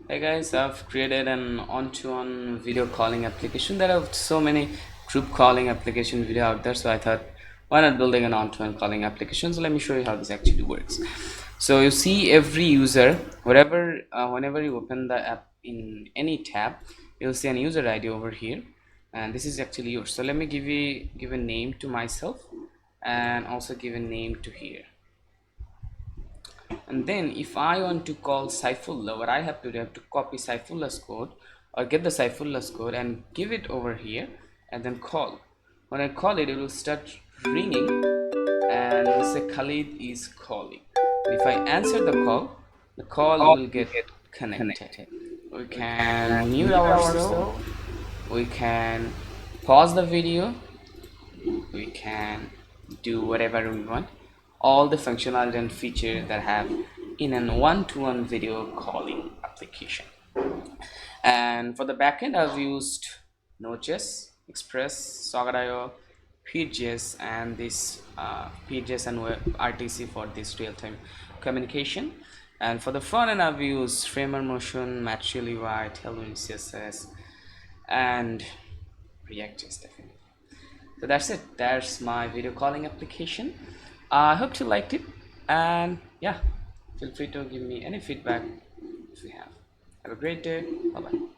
Hey guys, I've created an on-to-one video calling application. There are so many group calling application video out there, so I thought why not building an on-to-one calling application. So let me show you how this actually works. So you see every user, whenever you open the app in any tab, you'll see an user ID over here, and this is actually yours. So let me give a name to myself and also give a name to here. And then if I want to call Saifullah, what I have to do, I have to copy Saifullah's code or get the Saifullah's code and give it over here and then call. When I call it, it will start ringing and it will say Khalid is calling. And if I answer the call will get connected. We can mute ourselves, we can pause the video, we can do whatever we want, all the functionality and features that have in an one-to-one video calling application. And for the backend, I've used Node.js, Express, Socket.io, PJS, and this PJS and WebRTC for this real-time communication. And for the front end, I've used Framer Motion, Material UI, Tailwind CSS, and react.js definitely. So that's it. That's my video calling application. I hope you liked it, and yeah, feel free to give me any feedback if you have. Have a great day. Bye bye.